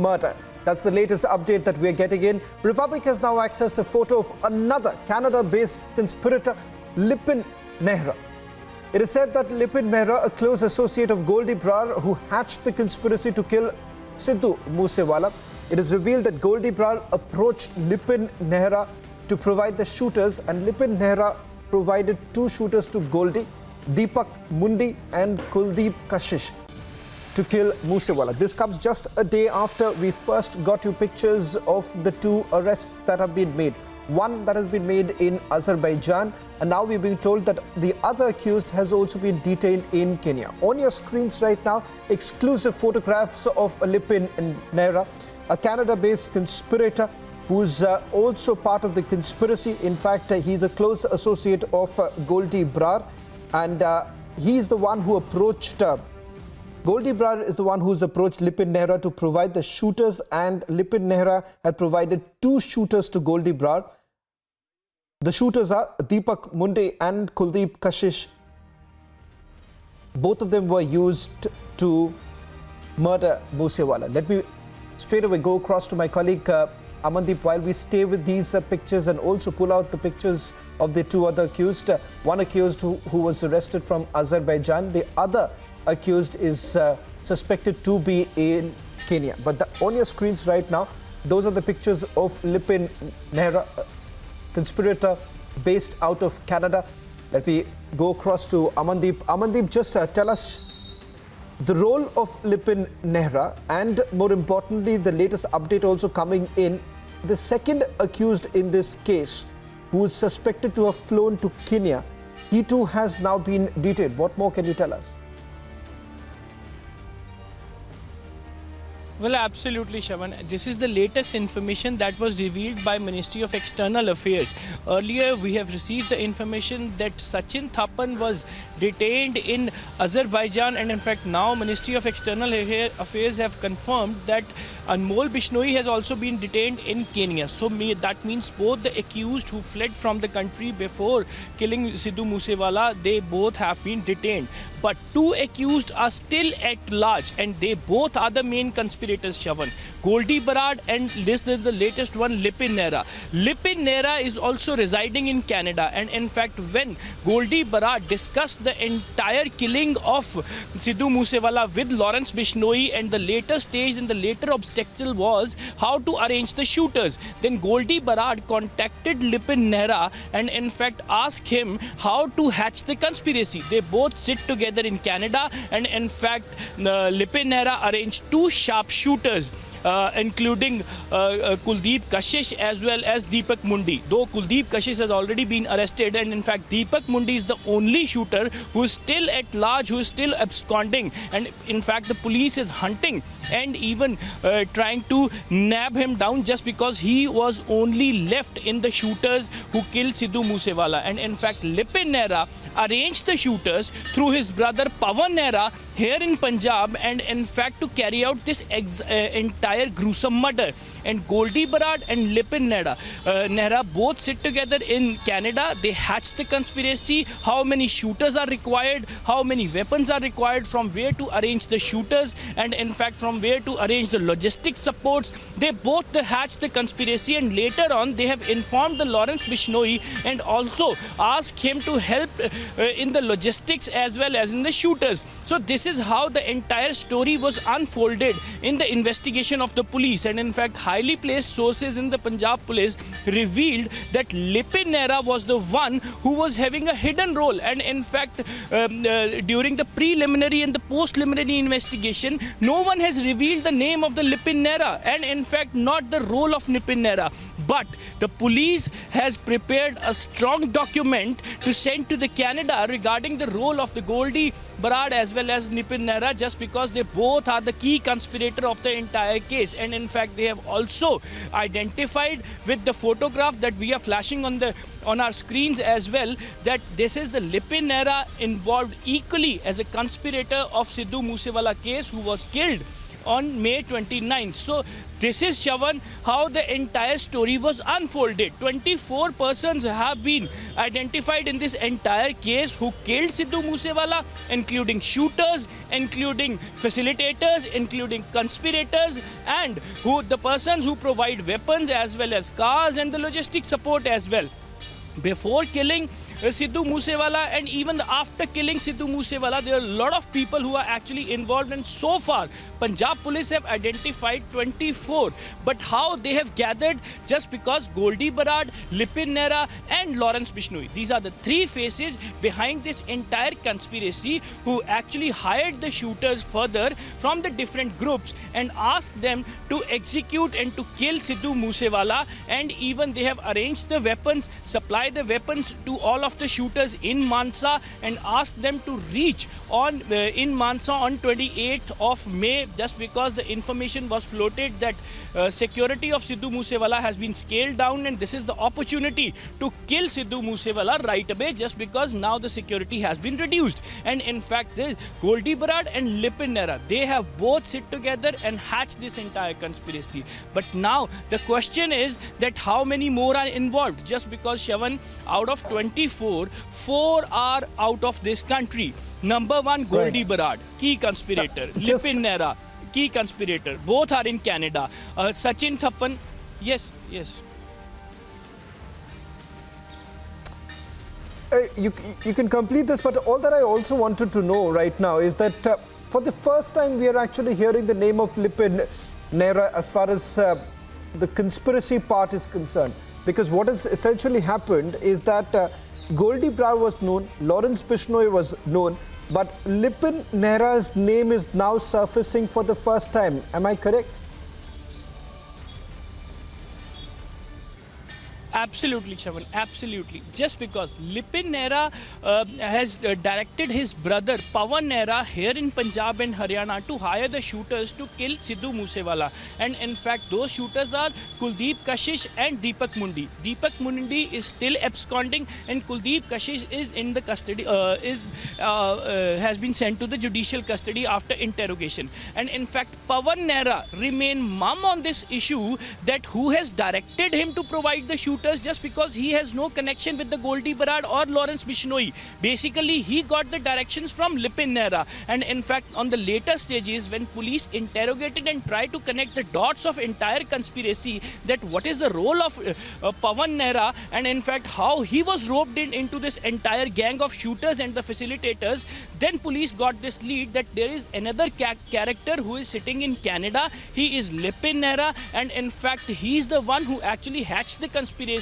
murder. That's the latest update that we're getting in. Republic has now accessed a photo of another Canada-based conspirator, Lipin Mehra. It is said that Lipin Mehra, a close associate of Goldie Brar, who hatched the conspiracy to kill Sidhu Moosewala. It is revealed that Goldie Brar approached Lipin Mehra to provide the shooters, and Lipin Mehra provided two shooters to Goldie, Deepak Mundi and Kuldeep Kashish, to kill Moosewala. This comes just a day after we first got you pictures of the two arrests that have been made. One that has been made in Azerbaijan, and now we're being told that the other accused has also been detained in Kenya. On your screens right now, exclusive photographs of Lipin Mehra, a Canada-based conspirator who's also part of the conspiracy. In fact, he's a close associate of Goldie Brar, and he's the one who approached Goldie Brar is the one who's approached Lipin Mehra to provide the shooters, and Lipin Mehra had provided two shooters to Goldie Brar. The shooters are Deepak Mundi and Kuldeep Kashish. Both of them were used to murder Moosewala. Let me straight away go across to my colleague Amandeep while we stay with these pictures and also pull out the pictures of the two other accused. One accused who was arrested from Azerbaijan. The other accused is suspected to be in Kenya. But on your screens right now, those are the pictures of Lipin Mehra, conspirator based out of Canada. Let me go across to Amandeep. Amandeep, just tell us the role of Lipin Mehra, and more importantly, the latest update also coming in. The second accused in this case, who is suspected to have flown to Kenya, he too has now been detained. What more can you tell us? Well, absolutely, Shavan. This is the latest information that was revealed by Ministry of External Affairs. Earlier, we have received the information that Sachin Thapan was detained in Azerbaijan, and in fact now Ministry of External Affairs have confirmed that Anmol Bishnoi has also been detained in Kenya. So that means both the accused who fled from the country before killing Sidhu Moosewala, they both have been detained. But two accused are still at large, and they both are the main conspirators, Shavan. Goldie Brar, and this is the latest one, Lipin Mehra. Lipin Mehra is also residing in Canada, and in fact when Goldie Brar discussed the entire killing of Sidhu Moosewala with Lawrence Bishnoi, and the later stage and the later obstacle was how to arrange the shooters, then Goldie Brar contacted Lipin Mehra and in fact asked him how to hatch the conspiracy. They both sit together in Canada, and in fact Lipin Mehra arranged two sharpshooters, including Kuldeep Kashish as well as Deepak Mundi. Though Kuldeep Kashish has already been arrested, and in fact Deepak Mundi is the only shooter who is still at large, who is still absconding, and in fact the police is hunting and even trying to nab him down just because he was only left in the shooters who killed Sidhu Moosewala. And in fact Lipin Mehra arranged the shooters through his brother Pawan Mehra here in Punjab, and in fact to carry out this entire gruesome murder. And Goldie Brar and Lipin Mehra both sit together in Canada. They hatch the conspiracy, how many shooters are required, how many weapons are required, from where to arrange the shooters, and in fact from where to arrange the logistic supports. They both hatch the conspiracy, and later on they have informed the Lawrence Bishnoi and also asked him to help in the logistics as well as in the shooters. So this is how the entire story was unfolded in the investigation of the police. And in fact highly placed sources in the Punjab police revealed that Lipin Mehra was the one who was having a hidden role, and in fact during the preliminary and the post-preliminary investigation, no one has revealed the name of the Lipin Mehra, and in fact not the role of Lipin Mehra. But the police has prepared a strong document to send to the Canada regarding the role of the Goldie Brar as well as Lipin Mehra, just because they both are the key conspirator of the entire case. And in fact they have also identified with the photograph that we are flashing on our screens as well, that this is the Lipin Mehra involved equally as a conspirator of Sidhu Moosewala case, who was killed on May 29th. So this is, Shravan, how the entire story was unfolded. 24 persons have been identified in this entire case who killed Sidhu Moosewala, including shooters, including facilitators, including conspirators, and the persons who provide weapons as well as cars and the logistic support as well. Before killing Sidhu Moosewala and even after killing Sidhu Moosewala, there are a lot of people who are actually involved, and so far Punjab police have identified 24. But how they have gathered? Just because Goldie Barad, Lipin Mehra and Lawrence Bishnoi, these are the three faces behind this entire conspiracy who actually hired the shooters further from the different groups and asked them to execute and to kill Sidhu Moosewala, and even they have arranged the weapons, supplied the weapons to all of the shooters in Mansa and asked them to reach on in Mansa on 28th of May, just because the information was floated that security of Sidhu Moosewala has been scaled down and this is the opportunity to kill Sidhu Moosewala right away, just because now the security has been reduced. And in fact, this Goldie Barad and Lipin Mehra, they have both sit together and hatched this entire conspiracy. But now the question is that how many more are involved? Just because, Shravan, out of 24, 4 are out of this country. Number one, Goldie Barad, key conspirator. Lipin Mehra, key conspirator. Both are in Canada. Sachin Thappan, yes. You can complete this, but all that I also wanted to know right now is that for the first time we are actually hearing the name of Lipin Mehra as far as the conspiracy part is concerned. Because what has essentially happened is that Goldie Barad was known, Lawrence Bishnoi was known, but Lipin Mehra's name is now surfacing for the first time. Am I correct? Absolutely, Shravan, absolutely. Just because Lipin Mehra has directed his brother Pawan Mehra here in Punjab and Haryana to hire the shooters to kill Sidhu Moosewala. And in fact, those shooters are Kuldeep Kashish and Deepak Mundi. Deepak Mundi is still absconding and Kuldeep Kashish is in the custody, has been sent to the judicial custody after interrogation. And in fact, Pawan Mehra remain mum on this issue that who has directed him to provide the shooters, just because he has no connection with the Goldie Barad or Lawrence Bishnoi. Basically, he got the directions from Lipin Mehra. And in fact, on the later stages, when police interrogated and tried to connect the dots of entire conspiracy, that what is the role of Pawan Mehra, and in fact, how he was roped into this entire gang of shooters and the facilitators, then police got this lead that there is another character who is sitting in Canada. He is Lipin Mehra, and in fact, he is the one who actually hatched the conspiracy.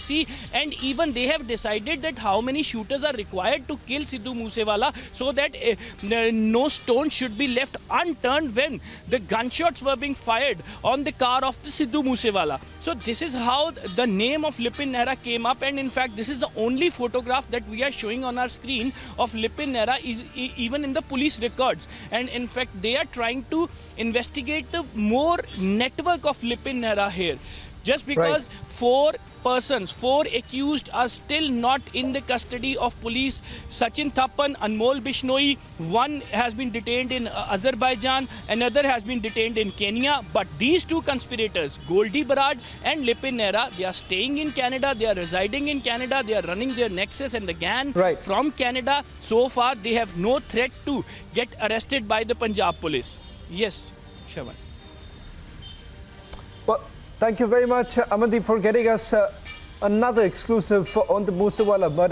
And even they have decided that how many shooters are required to kill Sidhu Moosewala, so that no stone should be left unturned when the gunshots were being fired on the car of the Sidhu Moosewala. So this is how the name of Lipin Mehra came up, and in fact this is the only photograph that we are showing on our screen of Lipin Mehra is even in the police records. And in fact they are trying to investigate the more network of Lipin Mehra here. Just because 4 accused are still not in the custody of police. Sachin Thappan, Anmol Bishnoi, one has been detained in Azerbaijan, another has been detained in Kenya. But these 2 conspirators, Goldie Barad and Lipin Mehra, they are staying in Canada, they are residing in Canada, they are running their nexus and the gang from Canada. So far, they have no threat to get arrested by the Punjab police. Yes, Shravan. Well, thank you very much, Amandeep, for getting us another exclusive on the Moosewala murder.